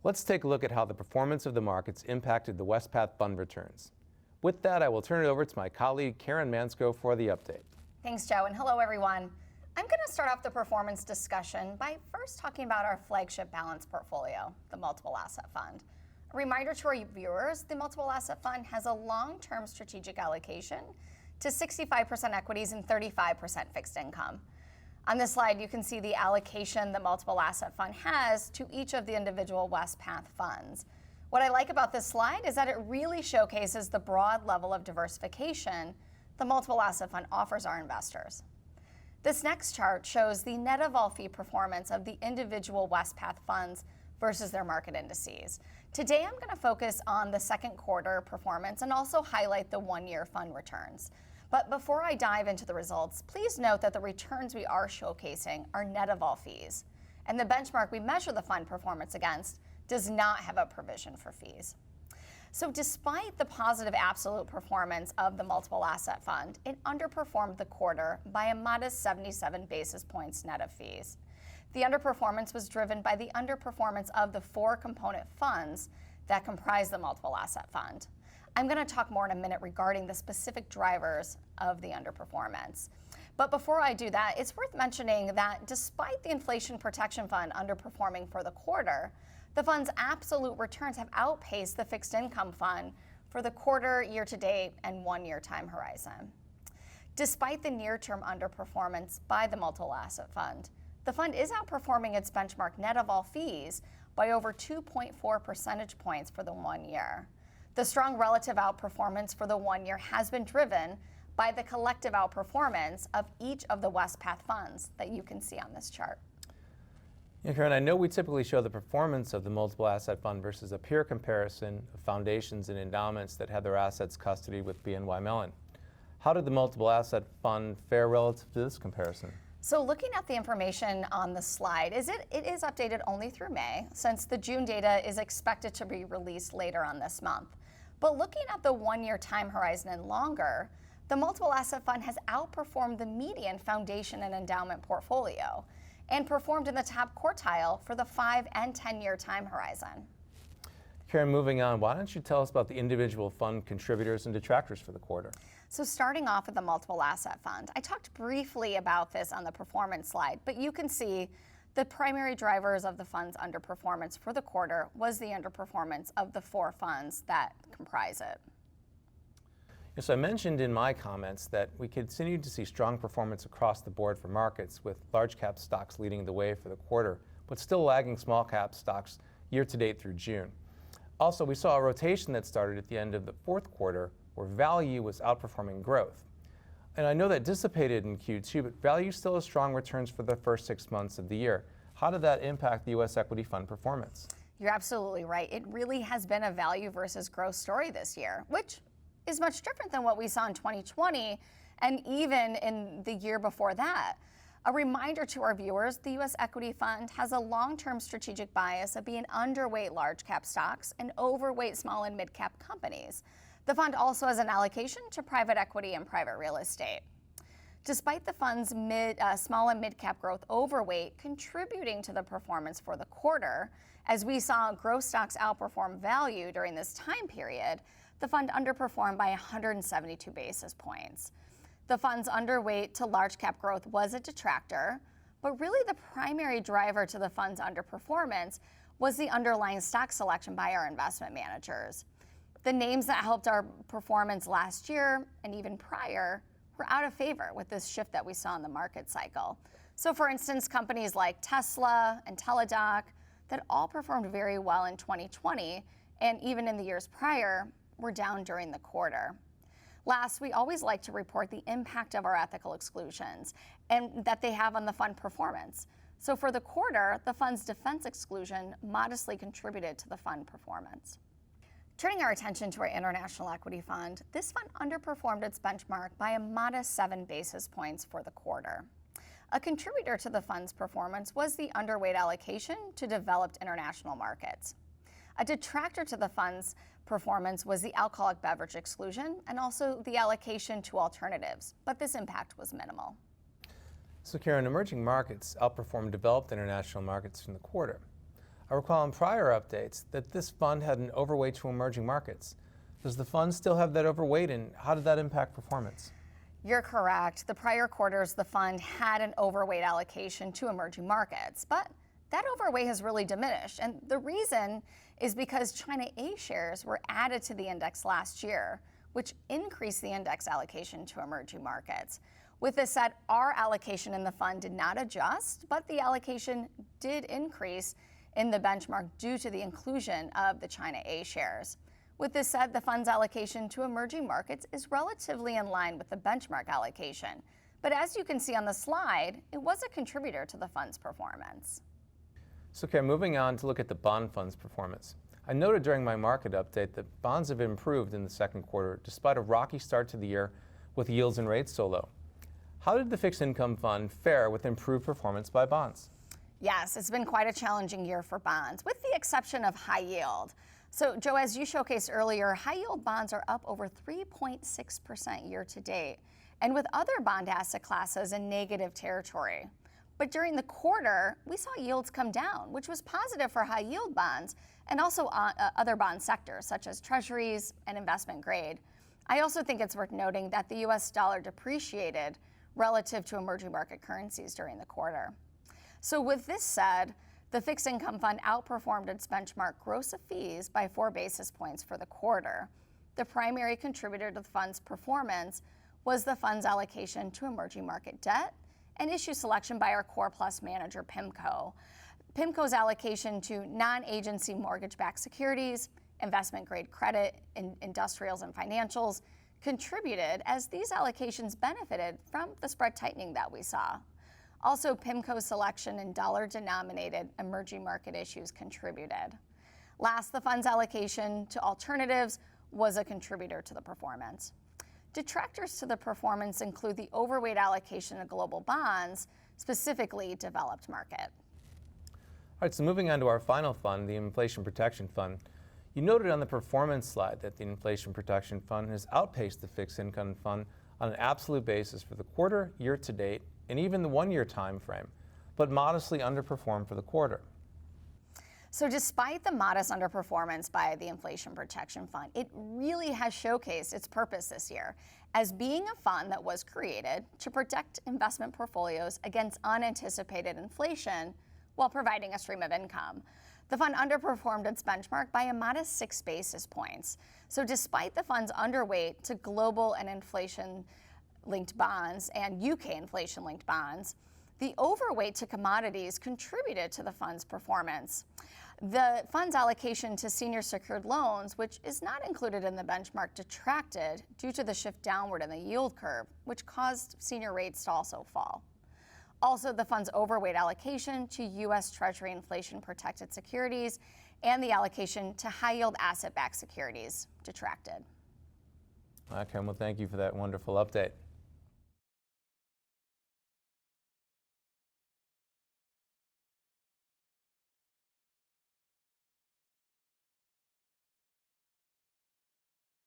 Let's take a look at how the performance of the markets impacted the Wespath fund returns. With that, I will turn it over to my colleague Karen Mansko for the update. Thanks, Joe, and hello, everyone. I'm going to start off the performance discussion by first talking about our flagship balanced portfolio, the Multiple Asset Fund. A reminder to our viewers, the Multiple Asset Fund has a long-term strategic allocation to 65% equities and 35% fixed income. On this slide, you can see the allocation the Multiple Asset Fund has to each of the individual Wespath funds. What I like about this slide is that it really showcases the broad level of diversification the Multiple Asset Fund offers our investors. This next chart shows the net of all fee performance of the individual Wespath funds versus their market indices. Today, I'm going to focus on the second quarter performance and also highlight the one-year fund returns. But before I dive into the results, please note that the returns we are showcasing are net of all fees, and the benchmark we measure the fund performance against does not have a provision for fees. So despite the positive absolute performance of the Multiple Asset Fund, it underperformed the quarter by a modest 77 basis points net of fees. The underperformance was driven by the underperformance of the four component funds that comprise the Multiple Asset Fund. I'm going to talk more in a minute regarding the specific drivers of the underperformance. But before I do that, it's worth mentioning that despite the Inflation Protection Fund underperforming for the quarter, the fund's absolute returns have outpaced the fixed income fund for the quarter, year-to-date, and one-year time horizon. Despite the near-term underperformance by the Multiple Asset Fund, the fund is outperforming its benchmark net of all fees by over 2.4 percentage points for the 1 year. The strong relative outperformance for the 1 year has been driven by the collective outperformance of each of the Wespath funds that you can see on this chart. Yeah, Karen, I know we typically show the performance of the Multiple Asset Fund versus a peer comparison of foundations and endowments that had their assets custodied with BNY Mellon. How did the Multiple Asset Fund fare relative to this comparison? So looking at the information on the slide, it is updated only through May, since the June data is expected to be released later on this month. But looking at the 1 year time horizon and longer, the Multiple Asset Fund has outperformed the median foundation and endowment portfolio and performed in the top quartile for the 5 and 10 year time horizon. Karen, moving on, why don't you tell us about the individual fund contributors and detractors for the quarter? So starting off with the Multiple Asset Fund, I talked briefly about this on the performance slide, but you can see the primary drivers of the fund's underperformance for the quarter was the underperformance of the four funds that comprise it. Yes, I mentioned in my comments that we continued to see strong performance across the board for markets, with large cap stocks leading the way for the quarter, but still lagging small cap stocks year to date through June. Also, we saw a rotation that started at the end of the fourth quarter where value was outperforming growth. And I know that dissipated in Q2, but value still has strong returns for the first 6 months of the year. How did that impact the U.S. equity fund performance? You're absolutely right. It really has been a value versus growth story this year, which is much different than what we saw in 2020 and even in the year before that. A reminder to our viewers, the U.S. equity fund has a long-term strategic bias of being underweight large cap stocks and overweight small and mid-cap companies. The fund also has an allocation to private equity and private real estate. Despite the fund's small and mid-cap growth overweight contributing to the performance for the quarter, as we saw growth stocks outperform value during this time period, the fund underperformed by 172 basis points. The fund's underweight to large cap growth was a detractor, but really the primary driver to the fund's underperformance was the underlying stock selection by our investment managers. The names that helped our performance last year and even prior were out of favor with this shift that we saw in the market cycle. So for instance, companies like Tesla and Teladoc that all performed very well in 2020 and even in the years prior were down during the quarter. Last, we always like to report the impact of our ethical exclusions and that they have on the fund performance. So for the quarter, the fund's defense exclusion modestly contributed to the fund performance. Turning our attention to our international equity fund, this fund underperformed its benchmark by a modest 7 basis points for the quarter. A contributor to the fund's performance was the underweight allocation to developed international markets. A detractor to the fund's performance was the alcoholic beverage exclusion and also the allocation to alternatives, but this impact was minimal. So Karen, emerging markets outperformed developed international markets in the quarter. I recall in prior updates that this fund had an overweight to emerging markets. Does the fund still have that overweight, and how did that impact performance? You're correct. The prior quarters, the fund had an overweight allocation to emerging markets, but that overweight has really diminished. And the reason is because China A shares were added to the index last year, which increased the index allocation to emerging markets. With this said, our allocation in the fund did not adjust, but the allocation did increase in the benchmark due to the inclusion of the China A shares. With this said, the fund's allocation to emerging markets is relatively in line with the benchmark allocation. But as you can see on the slide, it was a contributor to the fund's performance. So, okay, moving on to look at the bond fund's performance. I noted during my market update that bonds have improved in the second quarter despite a rocky start to the year with yields and rates so low. How did the fixed income fund fare with improved performance by bonds? Yes, it's been quite a challenging year for bonds, with the exception of high yield. So, Joe, as you showcased earlier, high-yield bonds are up over 3.6% year to date, and with other bond asset classes in negative territory. But during the quarter, we saw yields come down, which was positive for high-yield bonds and also other bond sectors, such as treasuries and investment grade. I also think it's worth noting that the U.S. dollar depreciated relative to emerging market currencies during the quarter. So with this said, the fixed income fund outperformed its benchmark gross of fees by 4 basis points for the quarter. The primary contributor to the fund's performance was the fund's allocation to emerging market debt and issue selection by our Core Plus manager, PIMCO. PIMCO's allocation to non-agency mortgage-backed securities, investment-grade credit, industrials, and financials contributed as these allocations benefited from the spread tightening that we saw. Also, PIMCO's selection in dollar-denominated emerging market issues contributed. Last, the fund's allocation to alternatives was a contributor to the performance. Detractors to the performance include the overweight allocation of global bonds, specifically developed market. All right, so moving on to our final fund, the Inflation Protection Fund. You noted on the performance slide that the Inflation Protection Fund has outpaced the fixed income fund on an absolute basis for the quarter, year to date, and even the 1-year time frame, but modestly underperformed for the quarter. So despite the modest underperformance by the Inflation Protection Fund, it really has showcased its purpose this year as being a fund that was created to protect investment portfolios against unanticipated inflation while providing a stream of income. The fund underperformed its benchmark by a modest 6 basis points. So despite the fund's underweight to global and inflation-linked bonds and UK inflation-linked bonds, the overweight to commodities contributed to the fund's performance. The fund's allocation to senior secured loans, which is not included in the benchmark, detracted due to the shift downward in the yield curve, which caused senior rates to also fall. Also, the fund's overweight allocation to U.S. Treasury inflation-protected securities and the allocation to high-yield asset-backed securities detracted. Okay, well, thank you for that wonderful update.